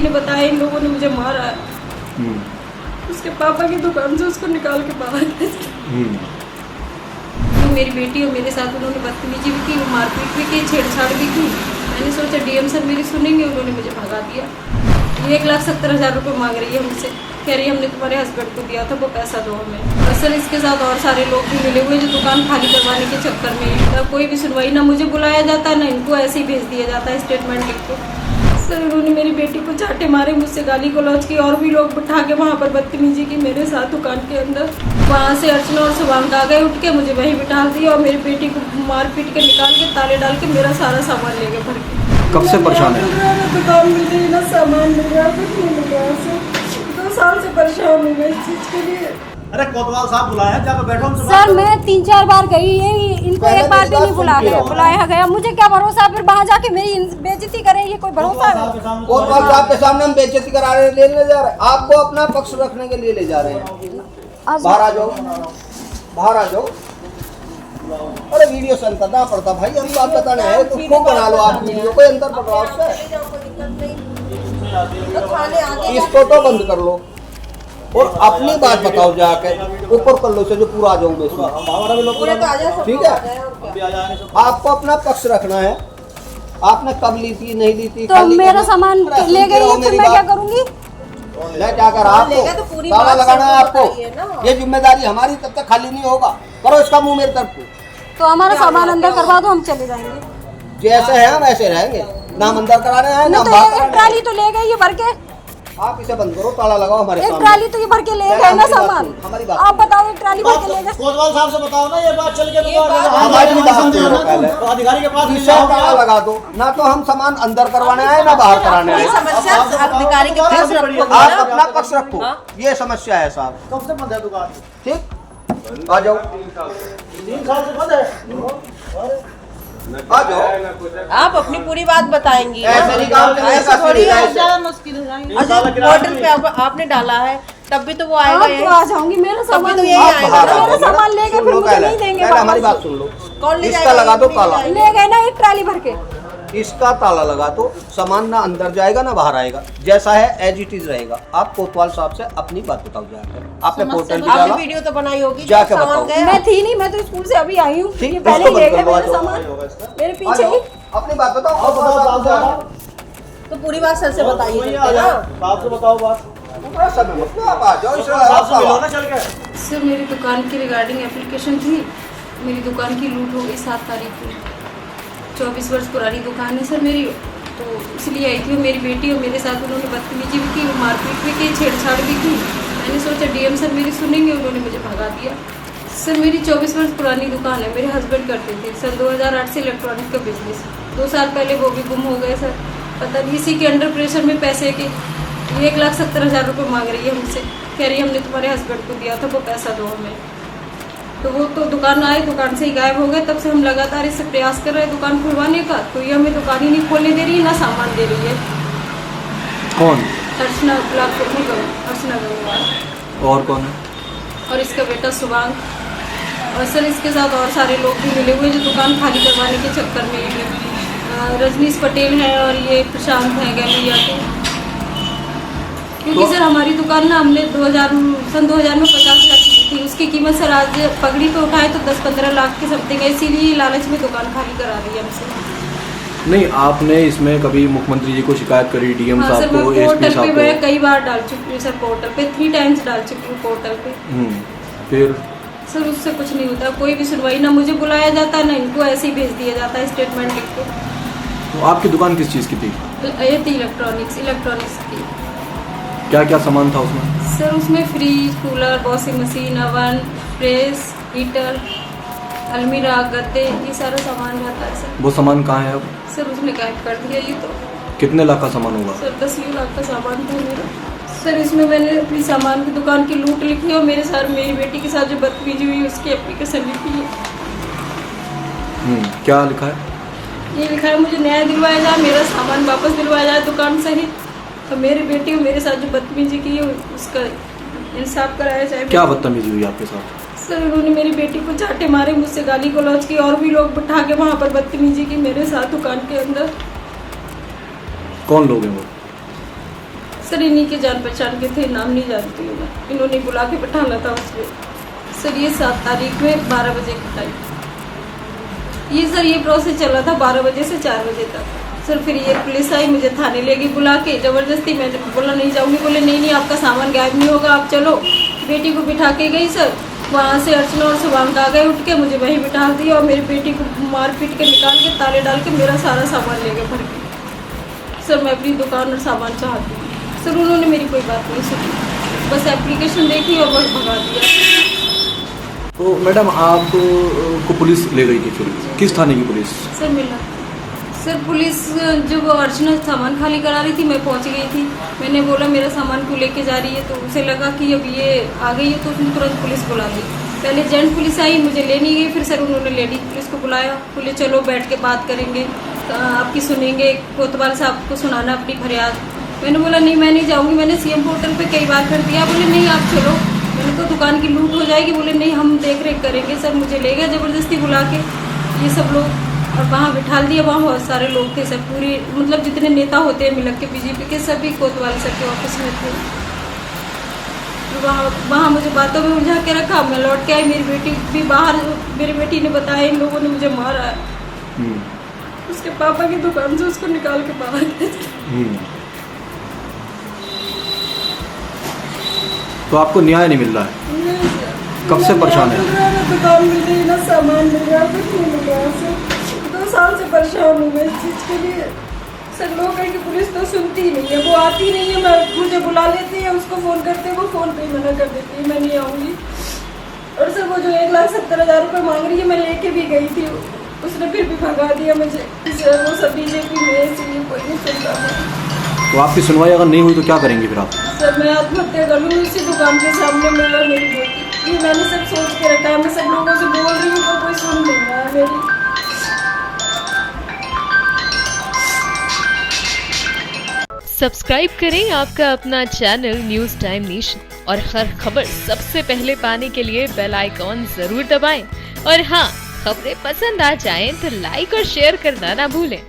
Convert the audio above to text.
ने बताया इन लोगों ने मुझे मारा है। उसके पापा की दुकान से उसको निकाल के बाहर भेज दिया। मेरी बेटी और मेरे साथ उन्होंने बदतमीजी भी की, मारपीट भी की, छेड़छाड़ भी की। मैंने सोचा डीएम सर मेरी सुनेंगे, उन्होंने मुझे भगा दिया। ये 1,70,000 रुपये मांग रही है मुझसे, कह रही है हमने तुम्हारे हस्बैंड को दिया था, वो पैसा दो हमें। और सर इसके साथ और सारे लोग भी मिले हुए जो दुकान खाली करवाने के चक्कर में कोई भी सुनवाई, ना मुझे बुलाया जाता ना इनको ऐसे ही भेज दिया जाता है स्टेटमेंट लिख के। सर उन्होंने मेरी बेटी को चाटे मारे, मुझसे गाली गलौज की, और भी लोग बिठा के वहाँ पर बदतमीजी की मेरे साथ दुकान के अंदर। वहाँ से अर्चना और शुभांक आ गए उठ के, मुझे वहीं बिठा दिया और मेरी बेटी को मार पीट के निकाल के ताले डाल के मेरा सारा सामान ले गए भर के। कब से परेशान है? दुकान मिल रही ना, सामान मिल रहा, कुछ नहीं मिल रहा। 2 साल से परेशान हूँ मैं इस चीज़ के लिए। अरे कोतवाल साहब बुलाया, जाकर बैठो हमसे। सर मैं 3-4 बार गई, इनको एक बार भी नहीं बुलाया गया। मुझे क्या भरोसा फिर वहाँ जाके मेरी बेइज्जती करें, ये कोई भरोसा है? कोतवाल साहब के सामने हम बेइज्जती करा रहे हैं, ले जा रहे हैं आपको, अपना पक्ष रखने के लिए ले जा रहे हैं। बाहर आ जाओ, बाहर आ जाओ। अरे वीडियो से अंतर ना पड़ता भाई, हम बात बताने हैं तो खूब बना लो आप वीडियो, कोई अंतर पड़ रहा उससे। इसको तो बंद कर लो और अपनी बात बताओ, जाके ऊपर कर लो से जो पूरा आ जाऊँ मैं इसमें, ठीक है? आपको अपना पक्ष रखना है। आपने कब ली थी, नहीं ली थी, तो मेरा सामान ले गई है, फिर मैं क्या करूँगी? मैं क्या कर रहा आपको ताला लगाना है आपको, ये जिम्मेदारी हमारी, तब तक खाली नहीं होगा। करो इसका मुंह मेरी तरफ को। तो हमारा सामान अंदर करवा दो, हम चले जाएंगे। जैसे हैं वैसे रहेंगे, ना हम अंदर करा रहे हैं ना तो बाहर। एक ट्राली तो ले गई ये भर के, आप इसे बंद करो, ताला लगाओ हमारे एक सामने। ट्राली तो ये भर के ले गए ना सामान। हमारी बात आप बताओ, एक ट्राली भर के ले गए। कोतवाल साहब से बताओ ना, ये बात चल के हमारी भी बात सुनो पहले। तो अधिकारी के पास इसे ताला लगा दो, ना तो हम सामान अंदर करवाने आए ना बाहर कराने आए। अधिकारी के पास रखो। आप अपना पक्ष रखो, ये समस्या है साहब। कब से बंद है दुकान? ठीक, आ जाओ, 3 साल से बंद है। आ जाओ। आप अपनी पूरी बात बताएंगी। ऐसे नहीं काम करेंगे, ऐसा थोड़ी है। ऐसे। पोर्टल पे आपने डाला है, तब भी तो वो आएगा आप तो आ जाऊंगी, मेरा सामान तो ले यही गए। आएगा। मेरा सामान ले गए, फिर मुझे नहीं देंगे पहले हमारी वापस। बात सुन लो। कौन ले इसका जाएगा? लगा दो ताला, ले गए ना एक ट्राली भर के। इसका ताला लगा दो, सामान ना अंदर जाएगा ना बाहर आएगा, जैसा है एज इट इज रहेगा। आप कोतवाल साहब से अपनी बात बताओ जाकर। आपने पोर्टल पे आपने डाला, वीडियो तो बनाई होगी, जाके सामान बताओ। गया। मैं थी नहीं, मैं तो स्कूल से अभी आई हूँ। ठीक, ये पहले इसको ही ले बंद गए करवा मेरा दो। सामान, मेरे आ पीछे जाओ, ही। अपनी बात बताओ, कोतवाल साहब से। तो पूरी बात सर से बताइए ना। बात से बताओ बात। थोड़ा समय मत लो, आप आ जाओ, इसे साहब से मिलो आप ना चल के। सर मेरी दुकान की रिगार्डिंग एप्लीकेशन थी, मेरी दुकान की लूट हो गई 7 तारीख को। 24 वर्ष पुरानी दुकान है सर मेरी, तो इसलिए आई थी। मेरी बेटी और मेरे साथ उन्होंने बदतमीजी भी की, मारपीट भी की, छेड़छाड़ भी की। मैंने सोचा डीएम सर मेरी सुनेंगे, उन्होंने मुझे भगा दिया। सर मेरी 24 वर्ष पुरानी दुकान है, मेरे हस्बैंड करते थे। सन 2008 से इलेक्ट्रॉनिक का बिजनेस, 2 साल पहले वो भी गुम हो गए सर। पता नहीं इसी के अंडर प्रेशर में पैसे के 1,70,000 रुपये मांग रही है मुझसे, कह रही है हमने तुम्हारे हस्बैंड को दिया था, वो पैसा दो हमें। तो वो तो दुकान आए, दुकान से ही गायब हो गए। तब से हम लगातार इससे प्रयास कर रहे हैं दुकान खुलवाने का, तो ये हमें दुकान ही नहीं खोलने दे रही है, ना सामान दे रही है। कौन? अर्चना गंगवार और कौन है? और इसका बेटा शुभांक। और सर इसके साथ और सारे लोग भी मिले हुए जो दुकान खाली करवाने के चक्कर में ये भी। रजनीश पटेल है और ये प्रशांत है गैलिया के। क्योंकि सर हमारी दुकान ना हमने सन 2000 में 50 लाख की थी, उसकी कीमत सर आज पगड़ी पे उठाए तो 10-15 लाख के समथिंग है। इसीलिए लालच में दुकान खाली करा रही है हमसे। नहीं, आपने इसमें कभी मुख्यमंत्री जी को शिकायत करी, डीएम हाँ साहब सर, को, मैं एसपी पोर्टल साहब पे मैं को? कई बार डाल चुकी हूँ सर, पोर्टल पे 3 टाइम्स डाल चुकी हूँ पोर्टल पे। फिर सर उससे कुछ नहीं होता, कोई भी सुनवाई, ना मुझे बुलाया जाता ना इनको ऐसे ही भेज दिया जाता है स्टेटमेंट लिख के। तो आपकी दुकान किस चीज़ की थी? ये थी इलेक्ट्रॉनिक्स की। क्या क्या सामान था उसमें? सर उसमें fridge, cooler, washing machine, oven, press, heater, अलमीरा, गद्दे, ये सारा सामान रहता है सर। वो सामान कहाँ है अब? सर उसने गायब कर दिया ये तो। कितने लाख का सामान होगा? सर 10 लाख का सामान था मेरा। सर इसमें मैंने अपनी सामान की दुकान की लूट लिखी और मेरे साथ मेरी बेटी के साथ जो बदतमीजी हुई उसकी एप्लीकेशन लिखी है। क्या लिखा है? ये लिखा है मुझे न्याय दिलवाया जाए, मेरा सामान वापस दिलवाया जाए दुकान सहित, तो मेरी बेटी और मेरे साथ जो बदतमीजी की है उसका इंसाफ कराया जाए। क्या बदतमीजी हुई आपके साथ? सर उन्होंने मेरी बेटी को चाटे मारे, मुझसे गाली गलौज की, और भी लोग बिठा के वहाँ पर बदतमीजी की मेरे साथ दुकान के अंदर। कौन लोग हैं वो? सर इन्हीं के जान पहचान के थे, नाम नहीं जानती हूँ मैं। इन्होंने बुला के बैठाना था उसमें। सर ये 7 तारीख में 12 बजे का टाइम, ये सर ये प्रोसेस चला था 12 बजे से 4 बजे तक। सर फिर ये पुलिस आई, मुझे थाने ले गई बुला के ज़बरदस्ती। मैंने बोला नहीं जाऊँगी, बोले नहीं आपका सामान गायब नहीं होगा, आप चलो। बेटी को बिठा के गई सर, वहाँ से अर्चना और शुभांक आ गए उठ के, मुझे वहीं बिठा दिया और मेरी बेटी को मार पीट के निकाल के ताले डाल के मेरा सारा सामान ले गए भर के। सर मैं अपनी दुकान और सामान चाहती हूँ। सर उन्होंने मेरी कोई बात नहीं सुनी, बस एप्लीकेशन देखी और बस भगा दिया। तो मैडम आप को पुलिस ले गई थी, फिर किस थाने की पुलिस? सर मिला सर पुलिस, जब अर्चना सामान खाली करा रही थी मैं पहुंच गई थी। मैंने बोला मेरा सामान क्यों लेके जा रही है, तो उसे लगा कि अब ये आ गई है तो उसने तुरंत पुलिस बुला दी। पहले जेंट पुलिस आई, मुझे लेने गई, फिर सर उन्होंने लेडीज पुलिस को बुलाया। बोले चलो बैठ के बात करेंगे, आपकी सुनेंगे, कोतवाल साहब को सुनाना अपनी फरियाद। मैंने बोला नहीं मैं नहीं जाऊँगी, मैंने CM पोर्टल पर कई बार कर दिया। बोले नहीं आप चलो, मैंने तो दुकान की लूट हो जाएगी। बोले नहीं हम देख रेख करेंगे। सर मुझे ले गए ज़बरदस्ती बुला के ये सब लोग, और वहाँ बिठा दिया। वहाँ बहुत सारे लोग थे, सब पूरी मतलब जितने नेता होते हैं मिलक के बीजेपी के, सभी कोतवाल सर के ऑफिस में थे। वहाँ मुझे बातों में उलझा के रखा। मैं लौट के आई, मेरी बेटी भी बाहर, मेरी बेटी ने बताया इन लोगों ने मुझे मारा है। उसके पापा की दुकान से उसको निकाल के बाहर भेज। तो आपको न्याय नहीं मिल रहा है? कब से परेशान है? दुकान मिल रही ना, सामान मिल रहा, कुछ नहीं मिल रहा। सर 2 साल से परेशान हूँ मैं इस चीज़ के लिए। सर लोग कहीं की पुलिस तो सुनती ही नहीं है, वो आती नहीं है। मैं मुझे बुला लेती है, उसको फ़ोन करते हैं, वो फ़ोन पे ही मना कर देती है मैं नहीं आऊँगी। और सर वो जो 1,70,000 रुपये मांग रही है, मैं लेके भी गई थी, उसने फिर भी भगा दिया मुझे। सर वो सब बीजेपी में, इसलिए कोई नहीं सुनता है। तो आपकी सुनवाई अगर नहीं हुई तो क्या करेंगे फिर आप? सर मैं आत्महत्या कर लूँगी इसी दुकान के सामने, मैं और मेरी बेटी। ये मैंने सब सोच के रखा है, मैं सब लोगों से बोल रही हूँ पर कोई सुन नहीं रहा है मेरी। सब्सक्राइब करें आपका अपना चैनल न्यूज़ टाइम नेशन और हर खबर सबसे पहले पाने के लिए बेल आइकॉन जरूर दबाएं। और हाँ, खबरें पसंद आ जाएं तो लाइक और शेयर करना ना भूलें।